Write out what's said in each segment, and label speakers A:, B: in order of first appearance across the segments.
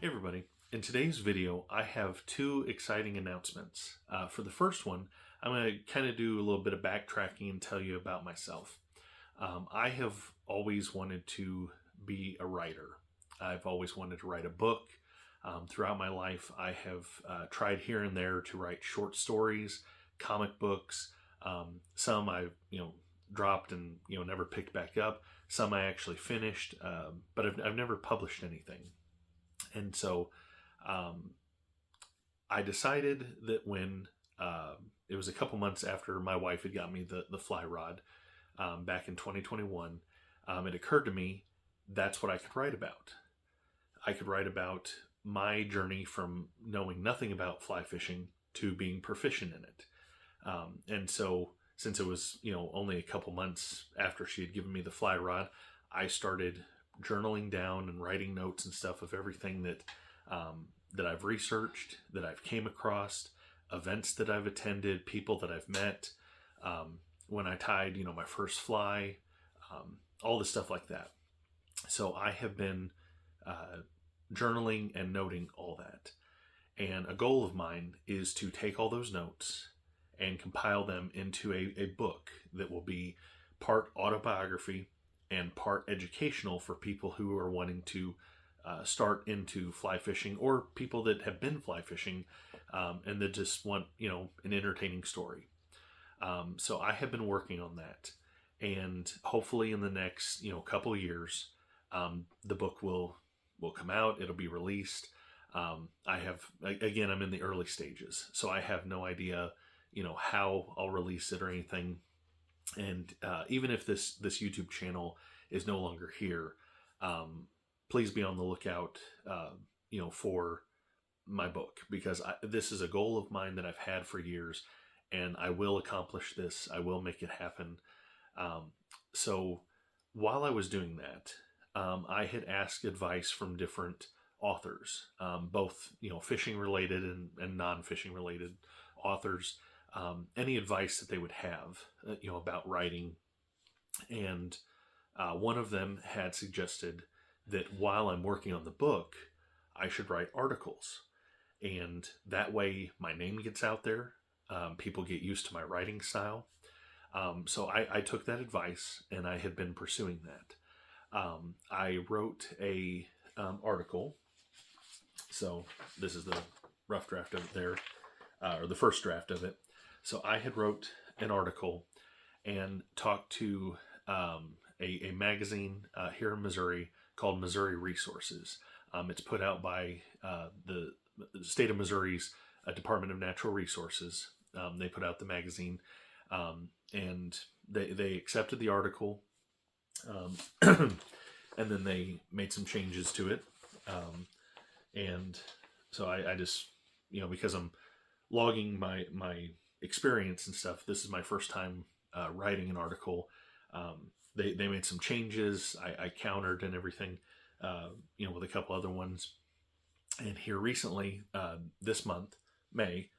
A: Hey everybody. In today's video, I have two exciting announcements. For the first one, I'm going to kind of do a little bit of backtracking and tell you about myself. I have always wanted to be a writer. I've always wanted to write a book. Throughout my life, I have tried here and there to write short stories, comic books. Some I, dropped and never picked back up. Some I actually finished, but I've never published anything. And so I decided that when it was a couple months after my wife had got me the fly rod back in 2021, it occurred to me that's what I could write about. I could write about my journey from knowing nothing about fly fishing to being proficient in it. And so since it was, only a couple months after she had given me the fly rod, I started journaling down and writing notes and stuff of everything that that I've researched, that I've came across, events that I've attended, people that I've met, when I tied, my first fly, all the stuff like that. So I have been journaling and noting all that. And a goal of mine is to take all those notes and compile them into a book that will be part autobiography and part educational for people who are wanting to start into fly fishing, or people that have been fly fishing and that just want, an entertaining story. So I have been working on that, and hopefully in the next, couple years, the book will come out. It'll be released. I'm in the early stages, so I have no idea, how I'll release it or anything. And even if this YouTube channel is no longer here, please be on the lookout, for my book, because this is a goal of mine that I've had for years, and I will accomplish this. I will make it happen. So while I was doing that, I had asked advice from different authors, both, fishing related and non-fishing related authors, any advice that they would have, about writing. And one of them had suggested that while I'm working on the book, I should write articles. And that way my name gets out there. People get used to my writing style. So I took that advice, and I have been pursuing that. I wrote a article. So this is the rough draft of it there, or the first draft of it. So I had wrote an article and talked to a magazine here in Missouri called Missouri Resources. It's put out by the state of Missouri's Department of Natural Resources. They put out the magazine, and they accepted the article, and then they made some changes to it. And so I just, because I'm logging my experience and stuff, this is my first time writing an article. They made some changes. I countered and everything, with a couple other ones. And here recently, this month, May,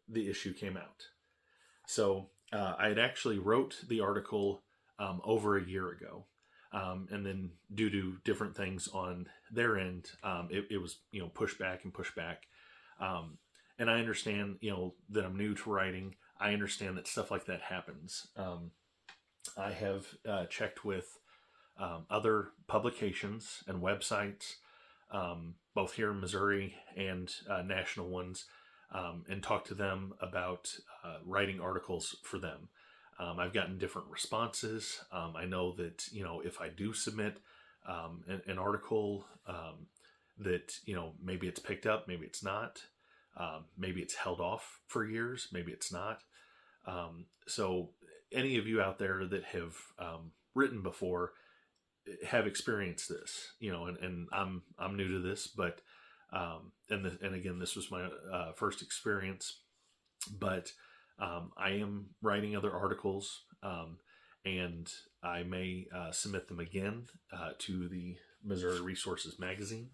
A: the issue came out. So I had actually wrote the article over a year ago. And then due to different things on their end, it was, pushed back and pushed back. And I understand, that I'm new to writing. I understand that stuff like that happens. I have checked with other publications and websites, both here in Missouri and national ones, and talked to them about writing articles for them. I've gotten different responses. I know that, if I do submit an article, that, maybe it's picked up, maybe it's not. Maybe it's held off for years, maybe it's not. So any of you out there that have written before have experienced this, and I'm new to this, but and again, this was my first experience, but I am writing other articles, and I may submit them again to the Missouri Resources magazine.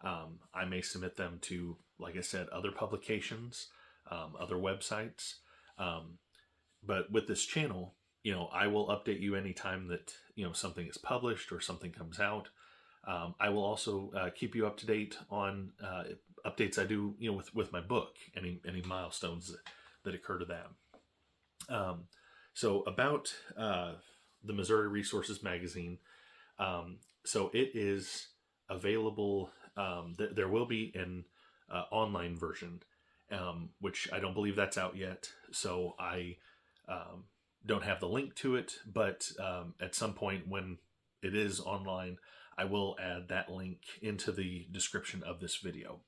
A: I may submit them to, like I said, other publications, other websites. But with this channel, I will update you anytime that, something is published or something comes out. I will also keep you up to date on updates I do, with my book, any milestones that occur to that. So about the Missouri Resources Magazine, so it is available. There will be an online version, which I don't believe that's out yet. So I don't have the link to it, but at some point when it is online, I will add that link into the description of this video.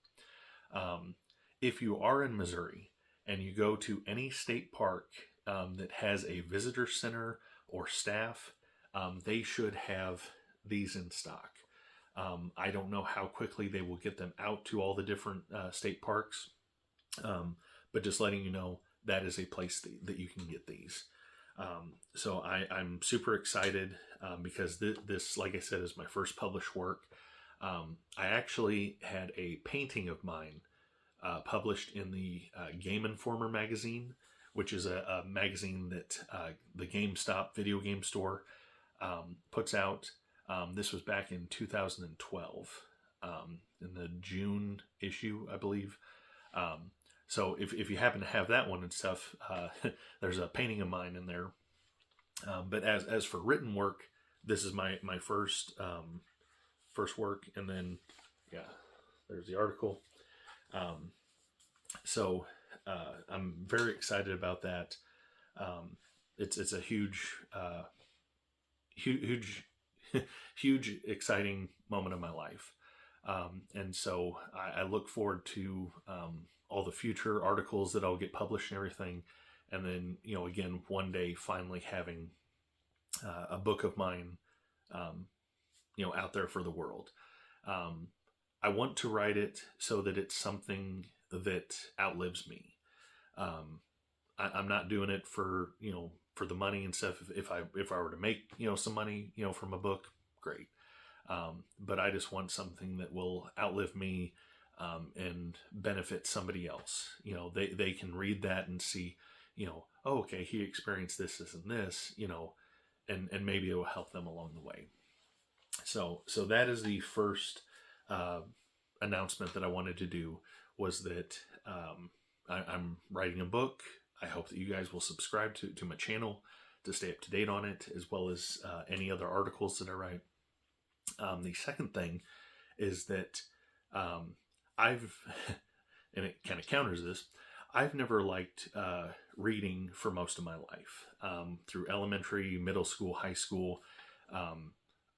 A: If you are in Missouri and you go to any state park that has a visitor center or staff, they should have these in stock. I don't know how quickly they will get them out to all the different state parks, but just letting you know that is a place that you can get these. So I'm super excited because this, like I said, is my first published work. I actually had a painting of mine published in the Game Informer magazine, which is a magazine that the GameStop video game store puts out. This was back in 2012, in the June issue, I believe. So if you happen to have that one and stuff, there's a painting of mine in there. But as for written work, this is my first work, and then there's the article. So I'm very excited about that. It's a huge huge exciting moment of my life. And so I look forward to all the future articles that I'll get published and everything. And then, again, one day finally having a book of mine, out there for the world. I want to write it so that it's something that outlives me. I'm not doing it for the money and stuff. If I were to make, some money, from a book, great. But I just want something that will outlive me, and benefit somebody else. They can read that and see, oh, okay, he experienced this, and this, and maybe it will help them along the way. So that is the first announcement that I wanted to do, was that I'm writing a book. I hope that you guys will subscribe to my channel to stay up to date on it, as well as any other articles that I write. The second thing is that I've, and it kind of counters this, I've never liked reading for most of my life. Through elementary, middle school, high school,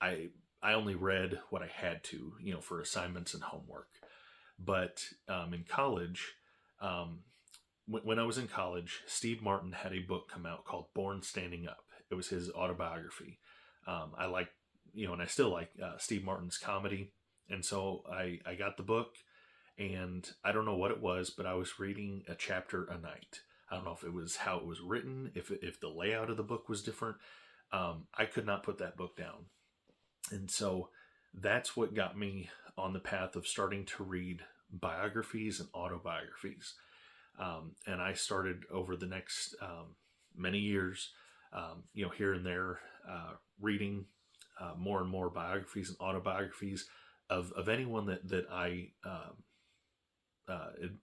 A: I only read what I had to, for assignments and homework. But in college, when I was in college, Steve Martin had a book come out called Born Standing Up. It was his autobiography. I like, and I still like Steve Martin's comedy. And so I got the book, and I don't know what it was, but I was reading a chapter a night. I don't know if it was how it was written, if the layout of the book was different. I could not put that book down. And so that's what got me on the path of starting to read biographies and autobiographies. And I started over the next many years, here and there, reading more and more biographies and autobiographies of anyone that I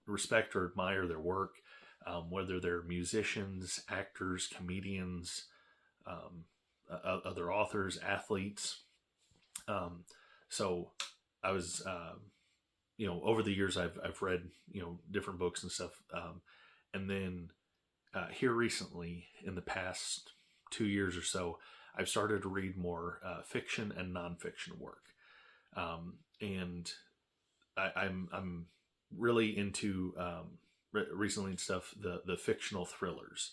A: respect or admire their work, whether they're musicians, actors, comedians, other authors, athletes. So I was, over the years I've read, different books and stuff. And then here recently, in the past 2 years or so, I've started to read more fiction and nonfiction work. And I'm really into recently and stuff, the fictional thrillers,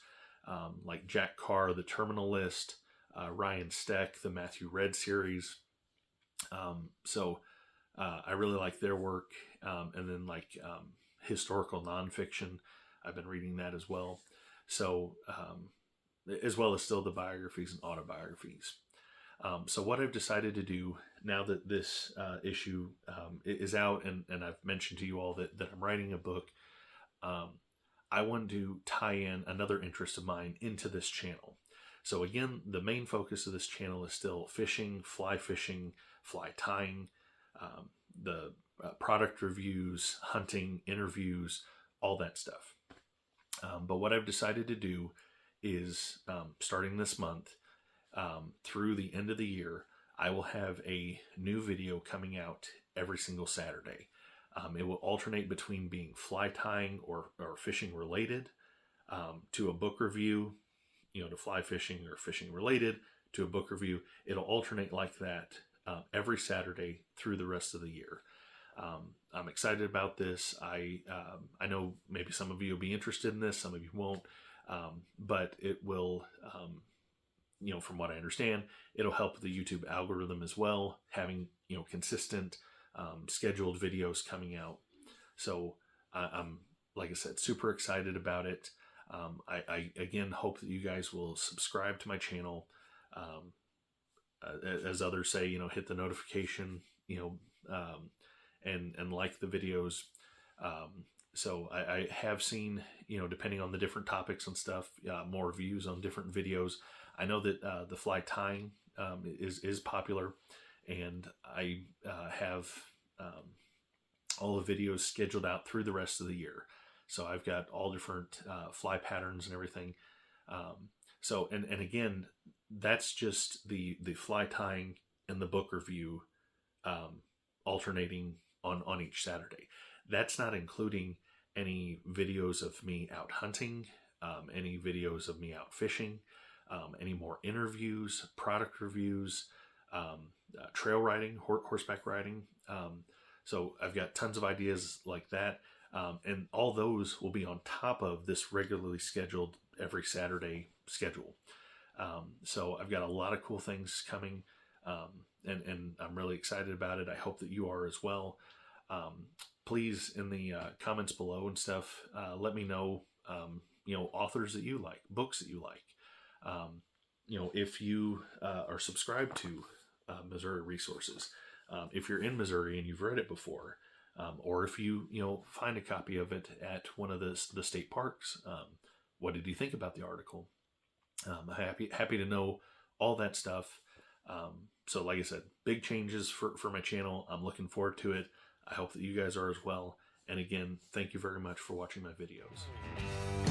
A: like Jack Carr, The Terminal List, Ryan Steck, the Matthew Red series. So I really like their work. And then historical nonfiction, I've been reading that as well. So as well as still the biographies and autobiographies. So what I've decided to do now that this issue is out, and I've mentioned to you all that I'm writing a book, I want to tie in another interest of mine into this channel. So again, the main focus of this channel is still fishing, fly tying, the product reviews, hunting, interviews, all that stuff. But what I've decided to do is starting this month through the end of the year, I will have a new video coming out every single Saturday. It will alternate between being fly tying or fishing related, to a book review, to fly fishing or fishing related, to a book review. It'll alternate like that every Saturday through the rest of the year. I'm excited about this. I know maybe some of you will be interested in this, some of you won't, but it will, from what I understand, it'll help the YouTube algorithm as well, having, consistent, scheduled videos coming out. So I'm, like I said, super excited about it. I again hope that you guys will subscribe to my channel. As others say, hit the notification, and like the videos. So I have seen, depending on the different topics and stuff, more views on different videos. I know that the fly tying is popular, and I have all the videos scheduled out through the rest of the year. So I've got all different fly patterns and everything. So again, that's just the fly tying and the book review alternating on each Saturday. That's not including any videos of me out hunting, any videos of me out fishing, any more interviews, product reviews, trail riding, horseback riding. So I've got tons of ideas like that. And all those will be on top of this regularly scheduled every Saturday schedule. So I've got a lot of cool things coming, and I'm really excited about it. I hope that you are as well. Please, in the comments below and stuff, let me know, authors that you like, books that you like. If you are subscribed to Missouri Resources, if you're in Missouri and you've read it before, or if you find a copy of it at one of the state parks, what did you think about the article? Happy to know all that stuff. So like I said, big changes for my channel. I'm looking forward to it. I hope that you guys are as well. And again, thank you very much for watching my videos.